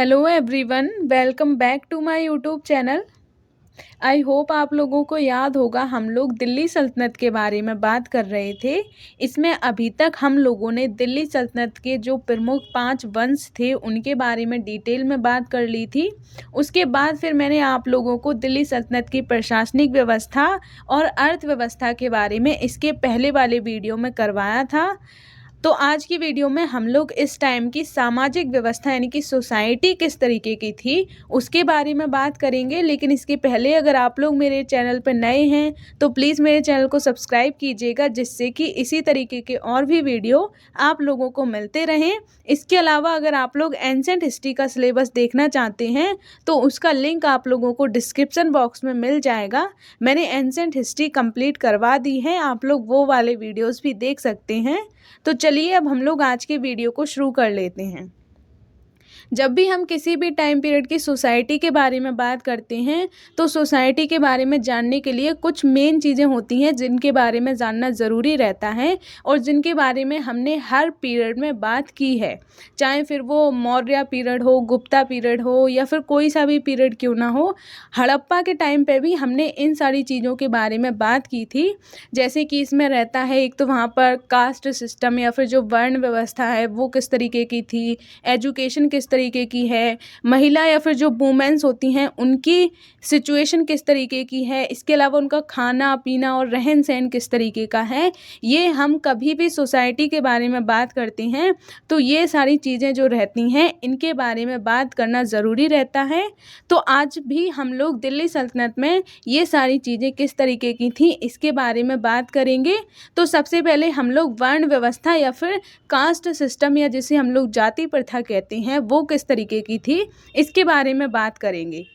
Hello everyone, welcome back to my YouTube channel. I hope आप लोगों को याद होगा, हम लोग दिल्ली सल्तनत के बारे में बात कर रहे थे। इसमें अभी तक हम लोगों ने दिल्ली सल्तनत के जो प्रमुख 5 वंश थे उनके बारे में डिटेल में बात कर ली थी। उसके बाद फिर मैंने आप लोगों को दिल्ली सल्तनत की प्रशासनिक व्यवस्था और अर्थव्यवस्था के बारे में इसके पहले वाले वीडियो में करवाया था। तो आज की वीडियो में हम लोग इस टाइम की सामाजिक व्यवस्था यानी कि सोसाइटी किस तरीके की थी उसके बारे में बात करेंगे। लेकिन इसके पहले अगर आप लोग मेरे चैनल पर नए हैं तो प्लीज़ मेरे चैनल को सब्सक्राइब कीजिएगा, जिससे कि इसी तरीके के और भी वीडियो आप लोगों को मिलते रहें। इसके अलावा अगर आप लोग एंशिएंट हिस्ट्री का सिलेबस देखना चाहते हैं तो उसका लिंक आप लोगों को डिस्क्रिप्शन बॉक्स में मिल जाएगा। मैंने एंशिएंट हिस्ट्री कंप्लीट करवा दी है, आप लोग वो वाले वीडियोस भी देख सकते हैं। तो चलिए अब हम लोग आज के वीडियो को शुरू कर लेते हैं। जब भी हम किसी भी टाइम पीरियड की सोसाइटी के बारे में बात करते हैं तो सोसाइटी के बारे में जानने के लिए कुछ मेन चीज़ें होती हैं जिनके बारे में जानना ज़रूरी रहता है और जिनके बारे में हमने हर पीरियड में बात की है, चाहे फिर वो मौर्य पीरियड हो, गुप्ता पीरियड हो या फिर कोई सा भी पीरियड क्यों ना हो। हड़प्पा के टाइम पे भी हमने इन सारी चीज़ों के बारे में बात की थी। जैसे कि इसमें रहता है एक तो वहाँ पर कास्ट सिस्टम या फिर जो वर्ण व्यवस्था है वो किस तरीके की थी, एजुकेशन किस तरीके की है, महिला या फिर जो वुमेन्स होती हैं उनकी सिचुएशन किस तरीके की है, इसके अलावा उनका खाना पीना और रहन सहन किस तरीके का है। ये हम कभी भी सोसाइटी के बारे में बात करते हैं तो ये सारी चीज़ें जो रहती हैं इनके बारे में बात करना ज़रूरी रहता है। तो आज भी हम लोग दिल्ली सल्तनत में ये सारी चीज़ें किस तरीके की थी इसके बारे में बात करेंगे। तो सबसे पहले हम लोग वर्ण व्यवस्था या फिर कास्ट सिस्टम या जिसे हम लोग जाति प्रथा कहते हैं वो किस तरीके की थी इसके बारे में बात करेंगे।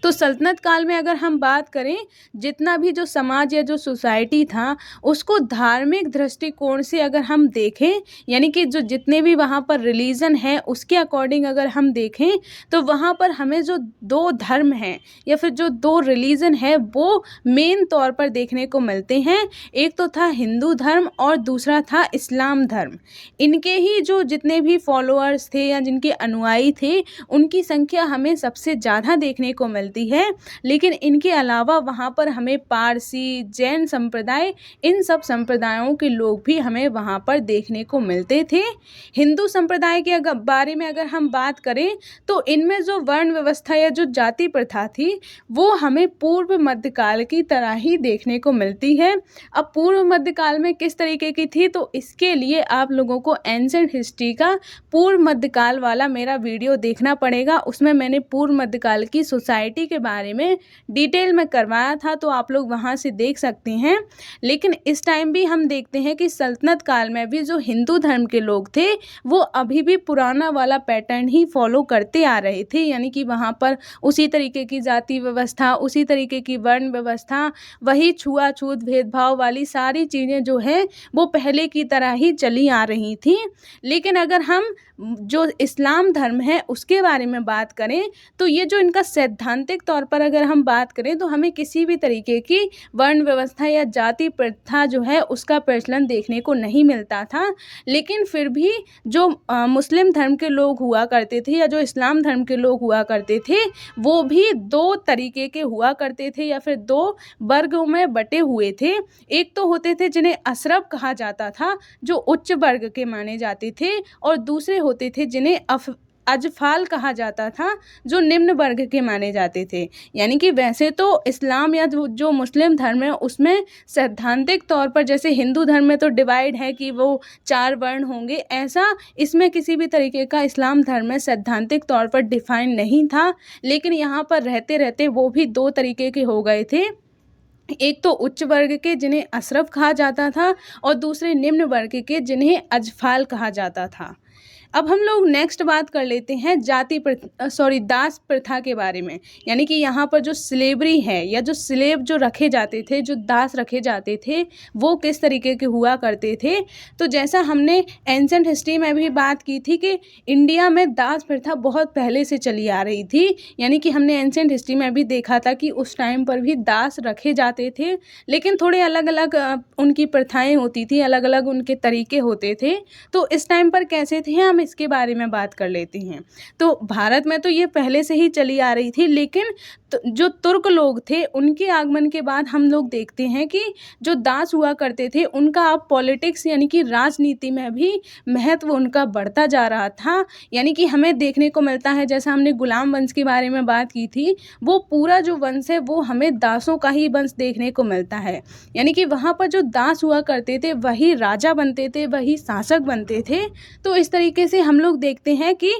तो सल्तनत काल में अगर हम बात करें, जितना भी जो समाज या जो सोसाइटी था उसको धार्मिक दृष्टिकोण से अगर हम देखें, यानी कि जो जितने भी वहाँ पर रिलीजन है उसके अकॉर्डिंग अगर हम देखें तो वहाँ पर हमें जो 2 धर्म हैं या फिर जो 2 रिलीजन है वो मेन तौर पर देखने को मिलते हैं। एक तो था हिंदू धर्म और दूसरा था इस्लाम धर्म। इनके ही जो जितने भी फॉलोअर्स थे या जिनके अनुयायी थे उनकी संख्या हमें सबसे ज़्यादा देखने को मिलती है। लेकिन इनके अलावा वहाँ पर हमें पारसी, जैन संप्रदाय, इन सब संप्रदायों के लोग भी हमें वहाँ पर देखने को मिलते थे। हिंदू संप्रदाय के बारे में अगर हम बात करें तो इनमें जो वर्ण व्यवस्था या जो जाति प्रथा थी वो हमें पूर्व मध्यकाल की तरह ही देखने को मिलती है। अब पूर्व मध्यकाल में किस तरीके की थी तो इसके लिए आप लोगों को एंशिएंट हिस्ट्री का पूर्व मध्यकाल वाला मेरा वीडियो देखना पड़ेगा। उसमें मैंने पूर्व मध्यकाल की सोसाइटी के बारे में डिटेल में करवाया था, तो आप लोग वहां से देख सकते हैं। लेकिन इस टाइम भी हम देखते हैं कि सल्तनत काल में भी जो हिंदू धर्म के लोग थे वो अभी भी पुराना वाला पैटर्न ही फॉलो करते आ रहे थे, यानी कि वहाँ पर उसी तरीके की जाति व्यवस्था, उसी तरीके की वर्ण व्यवस्था, वही छुआछूत भेदभाव वाली सारी चीज़ें जो है वो पहले की तरह ही चली आ रही थी। लेकिन अगर हम जो इस्लाम धर्म है उसके बारे में बात करें तो ये जो इनका सैद्धांतिक तौर पर अगर हम बात करें तो हमें किसी भी तरीके की वर्ण व्यवस्था या जाति प्रथा जो है उसका प्रचलन देखने को नहीं मिलता था। लेकिन फिर भी जो मुस्लिम धर्म के लोग हुआ करते थे या जो इस्लाम धर्म के लोग हुआ करते थे वो भी 2 तरीके के हुआ करते थे या फिर 2 वर्गों में बटे हुए थे। एक तो होते थे जिन्हें अशरफ कहा जाता था जो उच्च वर्ग के माने जाते थे, और दूसरे होते थे जिन्हें अजफाल कहा जाता था जो निम्न वर्ग के माने जाते थे। यानी कि वैसे तो इस्लाम या जो मुस्लिम धर्म है उसमें सैद्धांतिक तौर पर जैसे हिंदू धर्म में तो डिवाइड है कि वो 4 वर्ण होंगे, ऐसा इसमें किसी भी तरीके का इस्लाम धर्म में सैद्धांतिक तौर पर डिफाइन नहीं था। लेकिन यहाँ पर रहते रहते वो भी 2 तरीके के हो गए थे। एक तो उच्च वर्ग के जिन्हें अशरफ कहा जाता था और दूसरे निम्न वर्ग के जिन्हें अजफाल कहा जाता था। अब हम लोग नेक्स्ट बात कर लेते हैं दास प्रथा के बारे में। यानी कि यहाँ पर जो स्लेवरी है या जो स्लेव जो रखे जाते थे, जो दास रखे जाते थे वो किस तरीके के हुआ करते थे। तो जैसा हमने एंशिएंट हिस्ट्री में भी बात की थी कि इंडिया में दास प्रथा बहुत पहले से चली आ रही थी। यानी कि हमने एंशिएंट हिस्ट्री में भी देखा था कि उस टाइम पर भी दास रखे जाते थे, लेकिन थोड़े अलग अलग उनकी प्रथाएँ होती थी, अलग अलग उनके तरीके होते थे। तो इस टाइम पर कैसे थे हम इसके बारे में बात कर लेते हैं। तो भारत में तो ये पहले से ही चली आ रही थी, लेकिन जो तुर्क लोग थे उनके आगमन के बाद हम लोग देखते हैं कि जो दास हुआ करते थे उनका अब पॉलिटिक्स यानी कि राजनीति में भी महत्व उनका बढ़ता जा रहा था। यानी कि हमें देखने को मिलता है, जैसा हमने गुलाम वंश के बारे में बात की थी, वो पूरा जो वंश है वो हमें दासों का ही वंश देखने को मिलता है। यानी कि वहाँ पर जो दास हुआ करते थे वही राजा बनते थे, वही शासक बनते थे। तो इस तरीके से हम लोग देखते हैं कि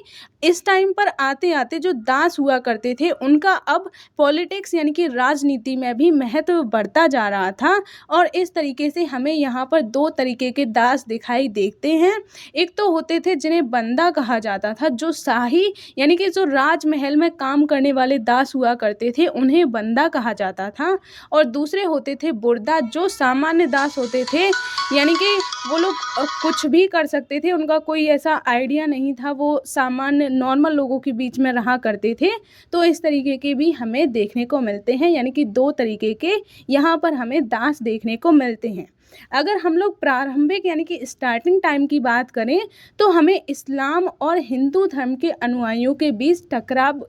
इस टाइम पर आते आते जो दास हुआ करते थे उनका अब पॉलिटिक्स यानी कि राजनीति में भी महत्व बढ़ता जा रहा था। और इस तरीके से हमें यहाँ पर दो तरीके के दास दिखाई देते हैं। एक तो होते थे जिन्हें बंदा कहा जाता था, जो शाही यानी कि जो राजमहल में काम करने वाले दास हुआ करते थे उन्हें बंदा कहा जाता था। और दूसरे होते थे बुर्दा, जो सामान्य दास होते थे, यानी कि वो लोग कुछ भी कर सकते थे, उनका कोई ऐसा आइडिया नहीं था, वो सामान्य नॉर्मल लोगों के बीच में रहा करते थे। तो इस तरीके के भी हमें देखने को मिलते हैं, यानी कि दो तरीके के यहाँ पर हमें दास देखने को मिलते हैं। अगर हम लोग प्रारंभिक यानी कि स्टार्टिंग टाइम की बात करें तो हमें इस्लाम और हिंदू धर्म के अनुयायियों के बीच टकराव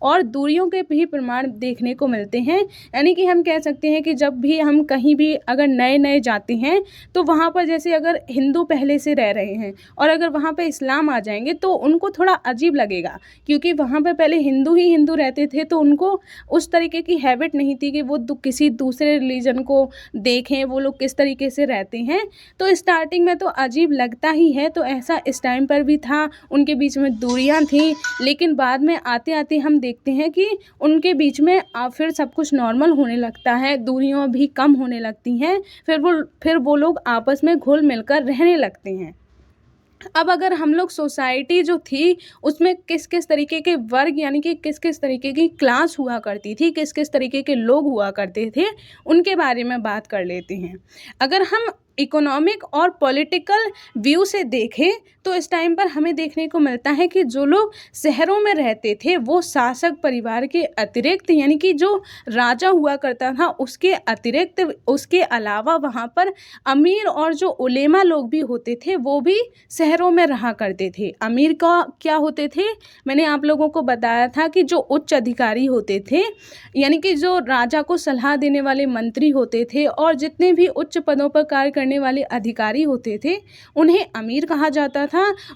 और दूरियों के भी प्रमाण देखने को मिलते हैं। यानी कि हम कह सकते हैं कि जब भी हम कहीं भी अगर नए नए जाते हैं तो वहाँ पर जैसे अगर हिंदू पहले से रह रहे हैं और अगर वहाँ पर इस्लाम आ जाएंगे तो उनको थोड़ा अजीब लगेगा, क्योंकि वहाँ पर पहले हिंदू ही हिंदू रहते थे, तो उनको उस तरीके की हैबिट नहीं थी कि वो किसी दूसरे रिलीजन को देखें, वो लोग किस तरीके से रहते हैं। तो स्टार्टिंग में तो अजीब लगता ही है। तो ऐसा इस टाइम पर भी था, उनके बीच में दूरियां थी, लेकिन बाद में आते आते हम देखते हैं कि उनके बीच में फिर सब कुछ नॉर्मल होने लगता है, दूरियां भी कम होने लगती हैं, फिर वो लोग आपस में घुल मिलकर रहने लगते हैं। अब अगर हम लोग सोसाइटी जो थी उसमें किस किस तरीके के वर्ग यानी कि किस किस तरीके की क्लास हुआ करती थी, किस किस तरीके के लोग हुआ करते थे, उनके बारे में बात कर लेते हैं। अगर हम इकोनॉमिक और पॉलिटिकल व्यू से देखें तो इस टाइम पर हमें देखने को मिलता है कि जो लोग शहरों में रहते थे वो शासक परिवार के अतिरिक्त यानी कि जो राजा हुआ करता था उसके अतिरिक्त, उसके अलावा वहाँ पर अमीर और जो उलेमा लोग भी होते थे वो भी शहरों में रहा करते थे। अमीर का क्या होते थे, मैंने आप लोगों को बताया था कि जो उच्च अधिकारी होते थे, यानी कि जो राजा को सलाह देने वाले मंत्री होते थे और जितने भी उच्च पदों पर कार्य करने वाले अधिकारी होते थे उन्हें अमीर कहा जाता था।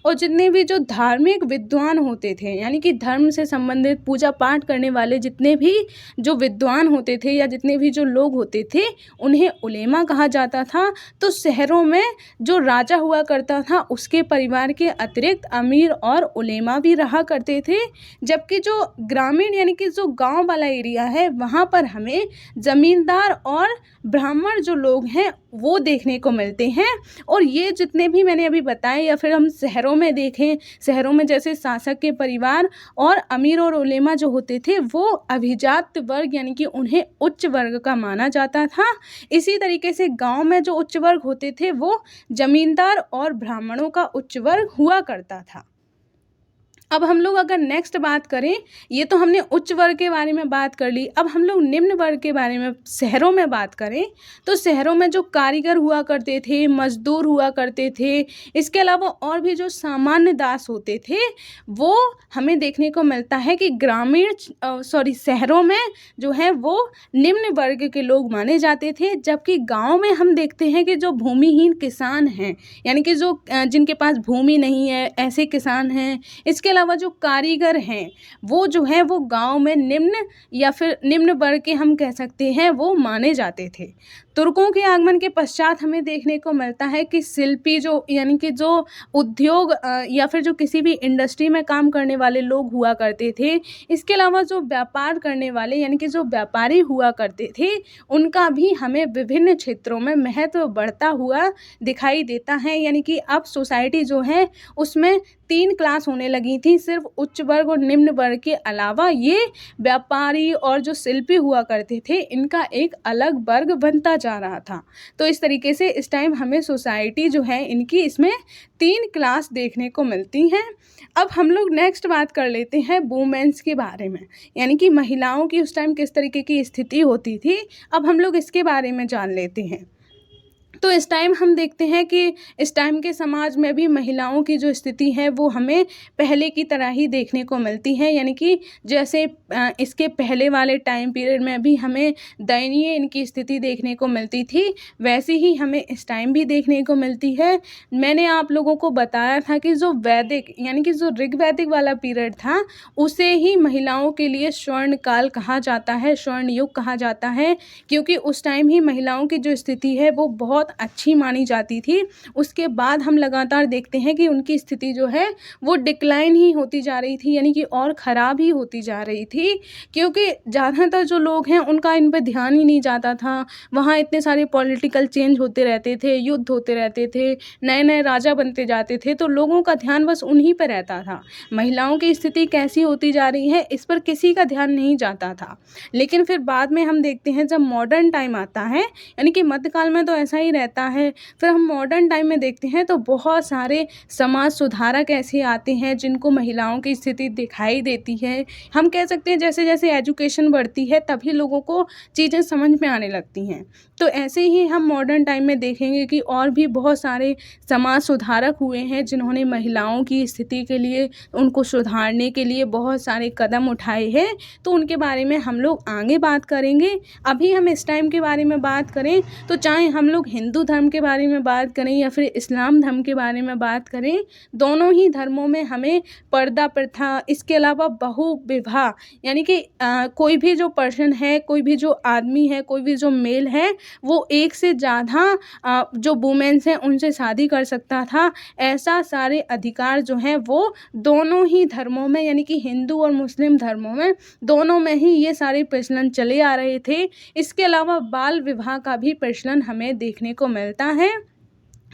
और जितने भी जो धार्मिक विद्वान होते थे, यानी कि धर्म से संबंधित पूजा पाठ करने वाले जितने भी जो विद्वान होते थे या जितने भी जो लोग होते थे उन्हें उलेमा कहा जाता था। तो शहरों में जो राजा हुआ करता था उसके परिवार के अतिरिक्त अमीर और उलेमा भी रहा करते थे। जबकि जो ग्रामीण यानी कि जो गांव वाला एरिया है वहाँ पर हमें ज़मींदार और ब्राह्मण जो लोग हैं वो देखने को मिलते हैं। और ये जितने भी मैंने अभी बताए, या फिर हम शहरों में देखें, शहरों में जैसे शासक के परिवार और अमीर और उलेमा जो होते थे वो अभिजात वर्ग यानी कि उन्हें उच्च वर्ग का माना जाता था। इसी तरीके से गांव में जो उच्च वर्ग होते थे वो जमींदार और ब्राह्मणों का उच्च वर्ग हुआ करता था। अब हम लोग अगर नेक्स्ट बात करें, ये तो हमने उच्च वर्ग के बारे में बात कर ली, अब हम लोग निम्न वर्ग के बारे में शहरों में बात करें तो शहरों में जो कारीगर हुआ करते थे, मजदूर हुआ करते थे, इसके अलावा और भी जो सामान्य दास होते थे वो हमें देखने को मिलता है कि शहरों में जो है वो निम्न वर्ग के लोग माने जाते थे। जबकि गाँव में हम देखते हैं कि जो भूमिहीन किसान हैं, यानी कि जो जिनके पास भूमि नहीं है ऐसे किसान हैं, इसके अलावा जो कारीगर हैं वो जो है वो गांव में निम्न या फिर निम्न वर्ग के हम कह सकते हैं वो माने जाते थे। तुर्कों के आगमन के पश्चात हमें देखने को मिलता है कि शिल्पी जो यानी कि जो उद्योग या फिर जो किसी भी इंडस्ट्री में काम करने वाले लोग हुआ करते थे, इसके अलावा जो व्यापार करने वाले यानी कि जो व्यापारी हुआ करते थे उनका भी हमें विभिन्न क्षेत्रों में महत्व बढ़ता हुआ दिखाई देता है। यानी कि अब सोसाइटी जो है उसमें 3 क्लास होने लगी थी, सिर्फ उच्च वर्ग और निम्न वर्ग के अलावा ये व्यापारी और जो शिल्पी हुआ करते थे इनका एक अलग वर्ग बनता जा रहा था। तो इस तरीके से इस टाइम हमें सोसाइटी जो है इनकी इसमें 3 क्लास देखने को मिलती हैं। अब हम लोग नेक्स्ट बात कर लेते हैं वुमेन्स के बारे में, यानी कि महिलाओं की उस टाइम किस तरीके की स्थिति होती थी, अब हम लोग इसके बारे में जान लेते हैं। तो इस टाइम हम देखते हैं कि इस टाइम के समाज में भी महिलाओं की जो स्थिति है वो हमें पहले की तरह ही देखने को मिलती है, यानी कि जैसे इसके पहले वाले टाइम पीरियड में भी हमें दयनीय इनकी स्थिति देखने को मिलती थी, वैसे ही हमें इस टाइम भी देखने को मिलती है। मैंने आप लोगों को बताया था कि जो वैदिक यानी कि जो ऋग्वैदिक वाला पीरियड था उसे ही महिलाओं के लिए स्वर्ण काल कहा जाता है, स्वर्ण युग कहा जाता है, क्योंकि उस टाइम ही महिलाओं की जो स्थिति है वो बहुत अच्छी मानी जाती थी। उसके बाद हम लगातार देखते हैं कि उनकी स्थिति जो है वो डिक्लाइन ही होती जा रही थी, यानी कि और ख़राब ही होती जा रही थी, क्योंकि ज़्यादातर जो लोग हैं उनका इन पे ध्यान ही नहीं जाता था। वहाँ इतने सारे पॉलिटिकल चेंज होते रहते थे, युद्ध होते रहते थे, नए नए राजा बनते जाते थे, तो लोगों का ध्यान बस उन्हीं पर रहता था। महिलाओं की स्थिति कैसी होती जा रही है इस पर किसी का ध्यान नहीं जाता था। लेकिन फिर बाद में हम देखते हैं जब मॉडर्न टाइम आता है, यानी कि मध्यकाल में तो ऐसा ही रहता है, फिर हम मॉडर्न टाइम में देखते हैं तो बहुत सारे समाज सुधारक ऐसे आते हैं जिनको महिलाओं की स्थिति दिखाई देती है। हम कह सकते हैं जैसे जैसे एजुकेशन बढ़ती है तभी लोगों को चीज़ें समझ में आने लगती हैं। तो ऐसे ही हम मॉडर्न टाइम में देखेंगे कि और भी बहुत सारे समाज सुधारक हुए हैं जिन्होंने महिलाओं की स्थिति के लिए, उनको सुधारने के लिए बहुत सारे कदम उठाए हैं। तो उनके बारे में हम लोग आगे बात करेंगे। अभी हम इस टाइम के बारे में बात करें तो चाहे हम लोग हिंदू धर्म के बारे में बात करें या फिर इस्लाम धर्म के बारे में बात करें, दोनों ही धर्मों में हमें पर्दा प्रथा, इसके अलावा बहु विवाह, यानी कि कोई भी जो पर्सन है, कोई भी जो आदमी है, कोई भी जो मेल है, वो एक से ज़्यादा जो वुमेन्स हैं उनसे शादी कर सकता था। ऐसा सारे अधिकार जो हैं वो दोनों ही धर्मों में, यानी कि हिंदू और मुस्लिम धर्मों में, दोनों में ही ये सारे प्रचलन चले आ रहे थे। इसके अलावा बाल विवाह का भी प्रचलन हमें देखने को मिलता है।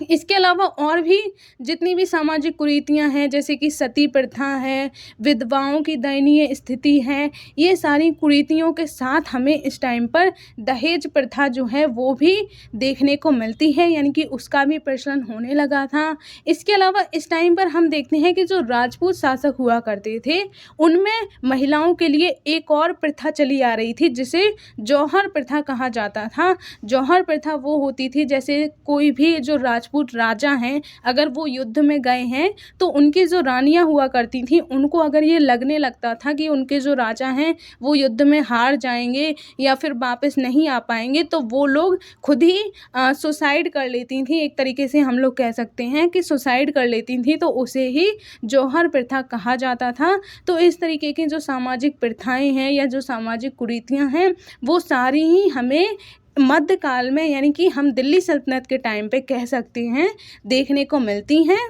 इसके अलावा और भी जितनी भी सामाजिक कुरीतियां हैं, जैसे कि सती प्रथा है, विधवाओं की दयनीय स्थिति है, ये सारी कुरीतियों के साथ हमें इस टाइम पर दहेज प्रथा जो है वो भी देखने को मिलती है, यानी कि उसका भी प्रचलन होने लगा था। इसके अलावा इस टाइम पर हम देखते हैं कि जो राजपूत शासक हुआ करते थे उनमें महिलाओं के लिए एक और प्रथा चली आ रही थी जिसे जौहर प्रथा कहा जाता था। जौहर प्रथा वो होती थी जैसे कोई भी जो राजपूत राजा हैं अगर वो युद्ध में गए हैं तो उनकी जो रानियां हुआ करती थी उनको अगर ये लगने लगता था कि उनके जो राजा हैं वो युद्ध में हार जाएंगे या फिर वापस नहीं आ पाएंगे तो वो लोग खुद ही सुसाइड कर लेती थी। एक तरीके से हम लोग कह सकते हैं कि सुसाइड कर लेती थी, तो उसे ही जौहर प्रथा कहा जाता था। तो इस तरीके की जो सामाजिक प्रथाएं हैं या जो सामाजिक कुरीतियां हैं वो सारी ही हमें मध्यकाल में, यानी कि हम दिल्ली सल्तनत के टाइम पे कह सकते हैं, देखने को मिलती हैं।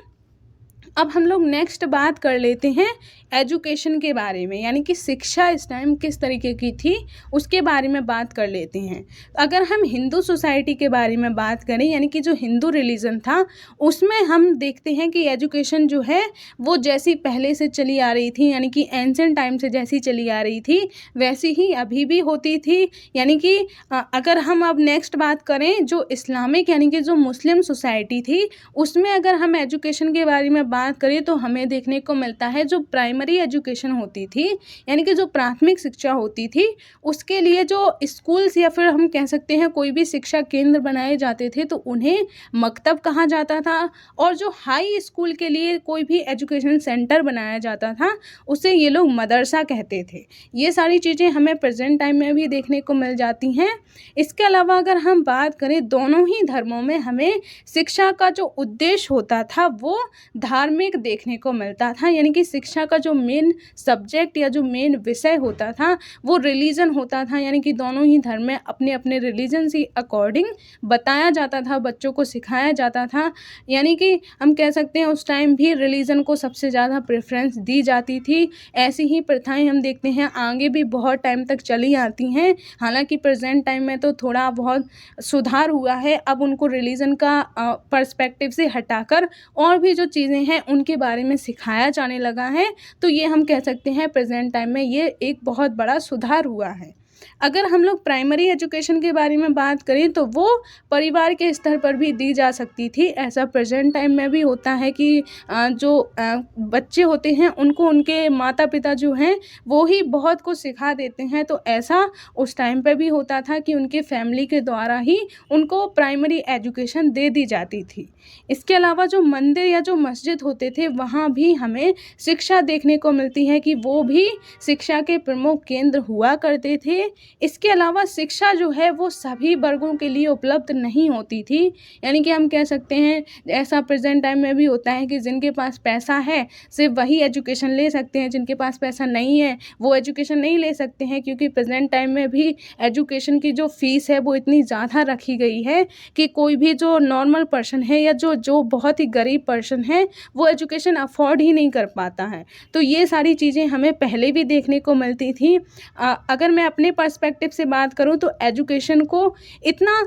अब हम लोग नेक्स्ट बात कर लेते हैं एजुकेशन के बारे में, यानी कि शिक्षा इस टाइम किस तरीके की थी उसके बारे में बात कर लेते हैं। अगर हम हिंदू सोसाइटी के बारे में बात करें, यानी कि जो हिंदू रिलीजन था उसमें हम देखते हैं कि एजुकेशन जो है वो जैसी पहले से चली आ रही थी, यानी कि एंशिएंट टाइम से जैसी चली आ रही थी वैसी ही अभी भी होती थी। यानी कि अगर हम अब नेक्स्ट बात करें जो इस्लामिक यानी कि जो मुस्लिम सोसाइटी थी उसमें अगर हम एजुकेशन के बारे में बात करें तो हमें देखने को मिलता है जो प्राइमरी एजुकेशन होती थी, यानी कि जो प्राथमिक शिक्षा होती थी, उसके लिए जो स्कूल्स या फिर हम कह सकते हैं कोई भी शिक्षा केंद्र बनाए जाते थे तो उन्हें मकतब कहा जाता था। और जो हाई स्कूल के लिए कोई भी एजुकेशन सेंटर बनाया जाता था उसे ये लोग मदरसा कहते थे। ये सारी चीज़ें हमें प्रेजेंट टाइम में भी देखने को मिल जाती हैं। इसके अलावा अगर हम बात करें दोनों ही धर्मों में हमें शिक्षा का जो उद्देश्य होता था वो धार्मिक देखने को मिलता था, यानी कि शिक्षा का जो मेन सब्जेक्ट या जो मेन विषय होता था वो रिलीजन होता था, यानी कि दोनों ही धर्म में अपने अपने रिलीजन से अकॉर्डिंग बताया जाता था, बच्चों को सिखाया जाता था। यानी कि हम कह सकते हैं उस टाइम भी रिलीजन को सबसे ज़्यादा प्रेफरेंस दी जाती थी। ऐसी ही प्रथाएं हम देखते हैं आगे भी बहुत टाइम तक चली आती हैं। हालांकि प्रेजेंट टाइम में तो थोड़ा बहुत सुधार हुआ है, अब उनको रिलीजन का पर्सपेक्टिव से हटाकर और भी जो चीज़ें हैं उनके बारे में सिखाया जाने लगा है। तो ये हम कह सकते हैं प्रेजेंट टाइम में ये एक बहुत बड़ा सुधार हुआ है। अगर हम लोग प्राइमरी एजुकेशन के बारे में बात करें तो वो परिवार के स्तर पर भी दी जा सकती थी। ऐसा प्रेजेंट टाइम में भी होता है कि जो बच्चे होते हैं उनको उनके माता पिता जो हैं वो ही बहुत कुछ सिखा देते हैं, तो ऐसा उस टाइम पे भी होता था कि उनके फैमिली के द्वारा ही उनको प्राइमरी एजुकेशन दे दी जाती थी। इसके अलावा जो मंदिर या जो मस्जिद होते थे वहाँ भी हमें शिक्षा देखने को मिलती है कि वो भी शिक्षा के प्रमुख केंद्र हुआ करते थे। इसके अलावा शिक्षा जो है वो सभी वर्गों के लिए उपलब्ध नहीं होती थी, यानी कि हम कह सकते हैं ऐसा प्रेजेंट टाइम में भी होता है कि जिनके पास पैसा है सिर्फ वही एजुकेशन ले सकते हैं, जिनके पास पैसा नहीं है वो एजुकेशन नहीं ले सकते हैं, क्योंकि प्रेजेंट टाइम में भी एजुकेशन की जो फ़ीस है वो इतनी ज़्यादा रखी गई है कि कोई भी जो नॉर्मल पर्सन है या जो जो बहुत ही गरीब पर्सन है वो एजुकेशन अफोर्ड ही नहीं कर पाता है। तो ये सारी चीज़ें हमें पहले भी देखने को मिलती थी। अगर मैं अपने पर्सपेक्टिव से बात करूँ तो एजुकेशन को इतना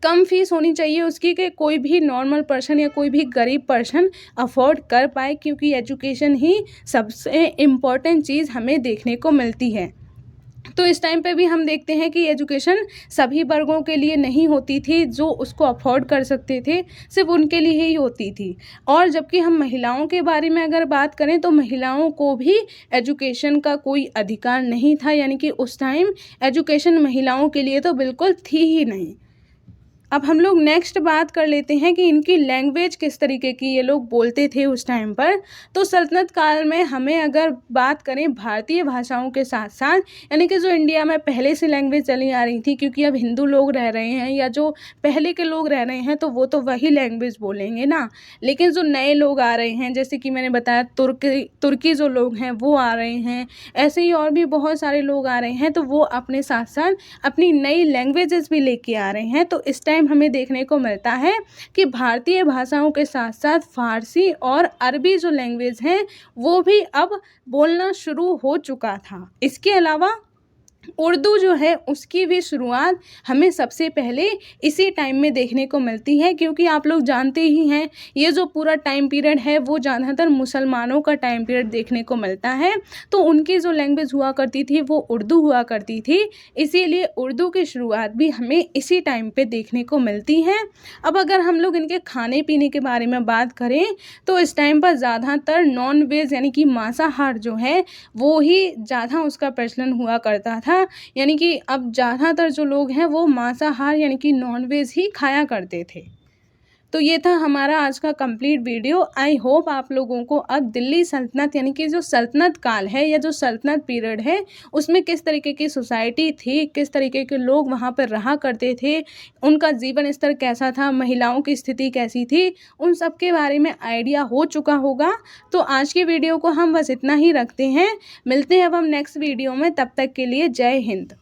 कम फीस होनी चाहिए उसकी कि कोई भी नॉर्मल पर्सन या कोई भी गरीब पर्सन अफोर्ड कर पाए, क्योंकि एजुकेशन ही सबसे इम्पॉर्टेंट चीज़ हमें देखने को मिलती है। तो इस टाइम पे भी हम देखते हैं कि एजुकेशन सभी वर्गों के लिए नहीं होती थी, जो उसको अफोर्ड कर सकते थे सिर्फ उनके लिए ही होती थी। और जबकि हम महिलाओं के बारे में अगर बात करें तो महिलाओं को भी एजुकेशन का कोई अधिकार नहीं था, यानी कि उस टाइम एजुकेशन महिलाओं के लिए तो बिल्कुल थी ही नहीं। अब हम लोग नेक्स्ट बात कर लेते हैं कि इनकी लैंग्वेज किस तरीके की ये लोग बोलते थे उस टाइम पर। तो सल्तनत काल में हमें अगर बात करें भारतीय भाषाओं के साथ साथ, यानी कि जो इंडिया में पहले से लैंग्वेज चली आ रही थी, क्योंकि अब हिंदू लोग रह रहे हैं या जो पहले के लोग रह रहे हैं तो वो तो वही लैंग्वेज बोलेंगे ना, लेकिन जो नए लोग आ रहे हैं जैसे कि मैंने बताया तुर्की जो लोग हैं वो आ रहे हैं, ऐसे ही और भी बहुत सारे लोग आ रहे हैं, तो वो अपने साथ साथ अपनी नई लैंग्वेजेस भी लेके आ रहे हैं। तो इस टाइम हमें देखने को मिलता है कि भारतीय भाषाओं के साथ साथ फारसी और अरबी जो लैंग्वेज हैं वो भी अब बोलना शुरू हो चुका था। इसके अलावा उर्दू जो है उसकी भी शुरुआत हमें सबसे पहले इसी टाइम में देखने को मिलती है, क्योंकि आप लोग जानते ही हैं ये जो पूरा टाइम पीरियड है वो ज़्यादातर मुसलमानों का टाइम पीरियड देखने को मिलता है, तो उनकी जो लैंग्वेज हुआ करती थी वो उर्दू हुआ करती थी, इसीलिए उर्दू की शुरुआत भी हमें इसी टाइम पे देखने को मिलती है। अब अगर हम लोग इनके खाने पीने के बारे में बात करें तो इस टाइम पर ज़्यादातर नॉन वेज यानी कि मांसाहार जो है वो ही ज़्यादा उसका प्रचलन हुआ करता था, यानी कि अब ज़्यादातर जो लोग हैं वो मांसाहार यानी कि नॉनवेज ही खाया करते थे। तो ये था हमारा आज का कंप्लीट वीडियो। आई होप आप लोगों को अब दिल्ली सल्तनत यानी कि जो सल्तनत काल है या जो सल्तनत पीरियड है उसमें किस तरीके की सोसाइटी थी, किस तरीके के लोग वहाँ पर रहा करते थे, उनका जीवन स्तर कैसा था, महिलाओं की स्थिति कैसी थी, उन सब के बारे में आइडिया हो चुका होगा। तो आज की वीडियो को हम बस इतना ही रखते हैं, मिलते हैं अब हम नेक्स्ट वीडियो में, तब तक के लिए जय हिंद।